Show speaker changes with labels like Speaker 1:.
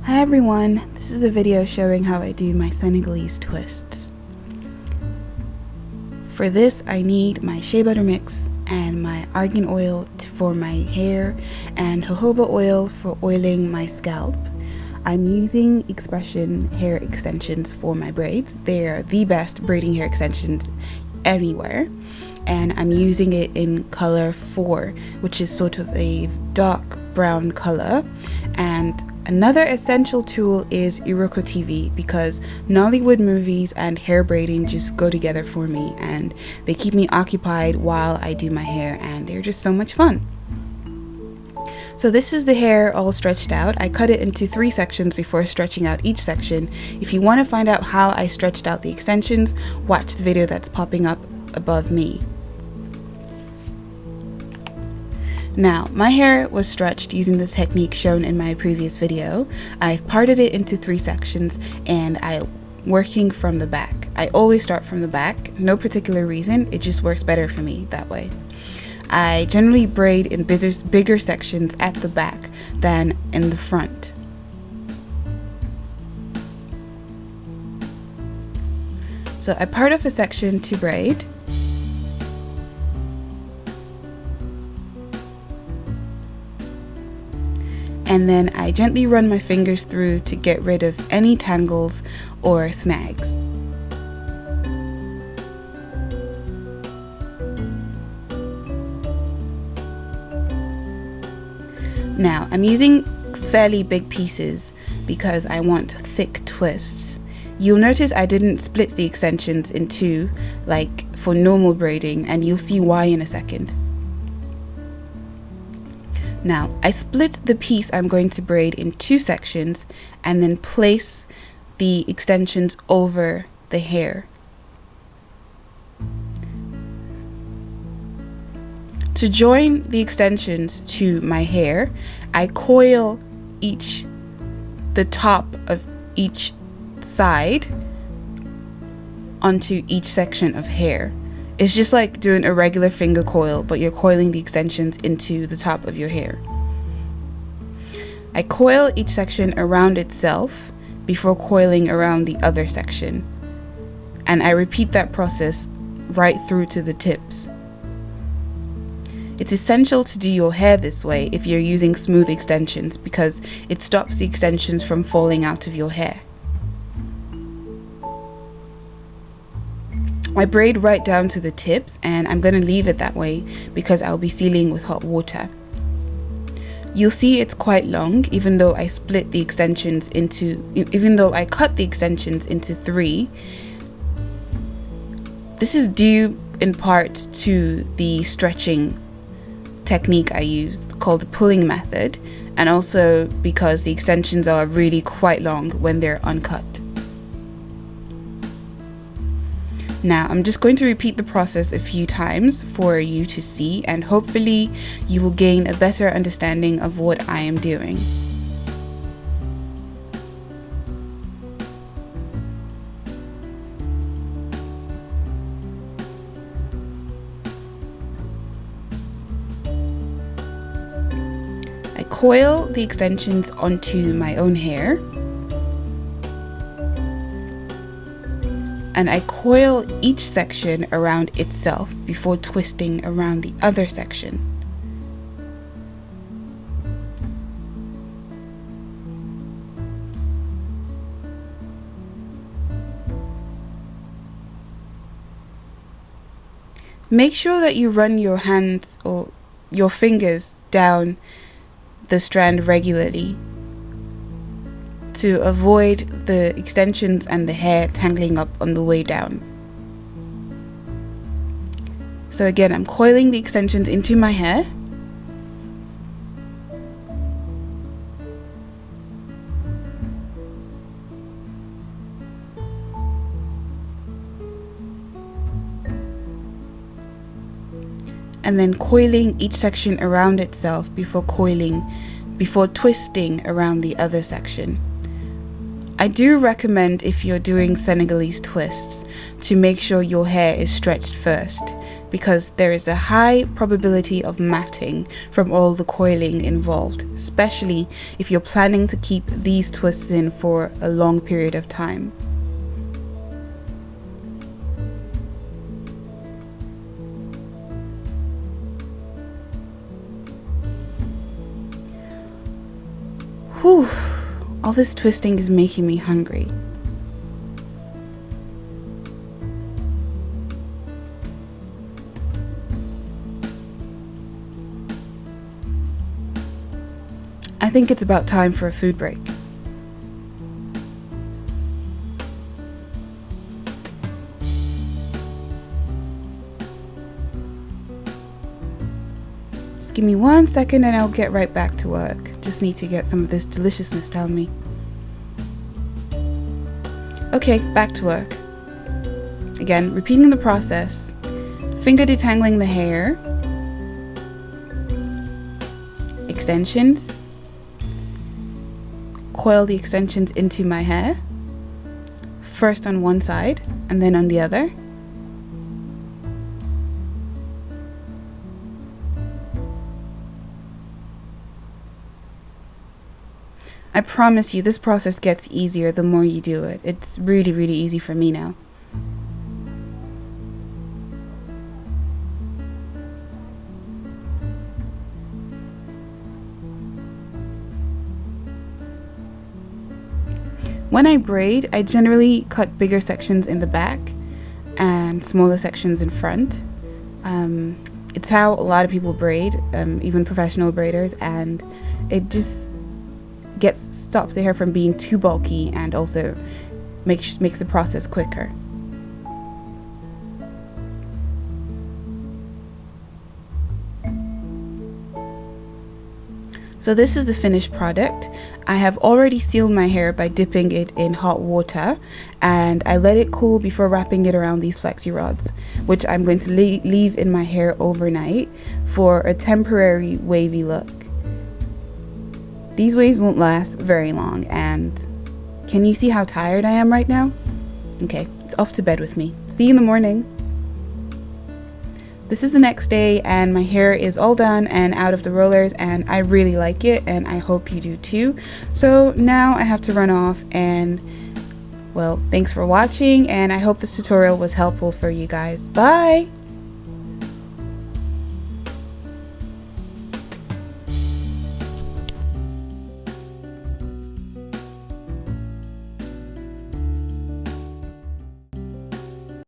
Speaker 1: Hi everyone, this is a video showing how I do my Senegalese twists. For this I need my shea butter mix and my argan oil for my hair and jojoba oil for oiling my scalp. I'm using Expression hair extensions for my braids. They're the best braiding hair extensions anywhere, and I'm using it in color 4, which is sort of a dark brown color. And another essential tool is Iroko TV, because Nollywood movies and hair braiding just go together for me, and they keep me occupied while I do my hair, and they're just so much fun. So this is the hair all stretched out. I cut it into 3 sections before stretching out each section. If you want to find out how I stretched out the extensions, watch the video that's popping up above me. Now, my hair was stretched using the technique shown in my previous video. I've parted it into 3 sections and I'm working from the back. I always start from the back, no particular reason, it just works better for me that way. I generally braid in bigger sections at the back than in the front. So I part off a section to braid. And then I gently run my fingers through to get rid of any tangles or snags. Now I'm using fairly big pieces because I want thick twists. You'll notice I didn't split the extensions in 2 like for normal braiding, and you'll see why in a second. Now I split the piece I'm going to braid in 2 sections and then place the extensions over the hair. To join the extensions to my hair, I coil the top of each side onto each section of hair. It's just like doing a regular finger coil, but you're coiling the extensions into the top of your hair. I coil each section around itself before coiling around the other section, and I repeat that process right through to the tips. It's essential to do your hair this way if you're using smooth extensions, because it stops the extensions from falling out of your hair. I braid right down to the tips, and I'm going to leave it that way because I'll be sealing with hot water. You'll see it's quite long, even though I cut the extensions into 3. This is due in part to the stretching technique I use called the pulling method, and also because the extensions are really quite long when they're uncut. Now I'm just going to repeat the process a few times for you to see, and hopefully you will gain a better understanding of what I am doing. I coil the extensions onto my own hair, and I coil each section around itself before twisting around the other section. Make sure that you run your hands or your fingers down the strand regularly to avoid the extensions and the hair tangling up on the way down. So again, I'm coiling the extensions into my hair. And then coiling each section around itself before twisting around the other section. I do recommend, if you're doing Senegalese twists, to make sure your hair is stretched first, because there is a high probability of matting from all the coiling involved, especially if you're planning to keep these twists in for a long period of time. Whew, all this twisting is making me hungry. I think it's about time for a food break. Just give me 1 second and I'll get right back to work. Just need to get some of this deliciousness down me. Okay, back to work. Again, repeating the process. Finger detangling the hair. Extensions. Coil the extensions into my hair, first on one side and then on the other. I promise you this process gets easier the more you do it. It's really, really easy for me now. When I braid, I generally cut bigger sections in the back and smaller sections in front. It's how a lot of people braid, even professional braiders, and it just stops the hair from being too bulky and also makes the process quicker. So this is the finished product. I have already sealed my hair by dipping it in hot water, and I let it cool before wrapping it around these flexi rods, which I'm going to leave in my hair overnight for a temporary wavy look. These waves won't last very long, and can you see how tired I am right now? Okay, it's off to bed with me. See you in the morning. This is the next day and my hair is all done and out of the rollers, and I really like it and I hope you do too. So now I have to run off, and well, thanks for watching and I hope this tutorial was helpful for you guys. Bye!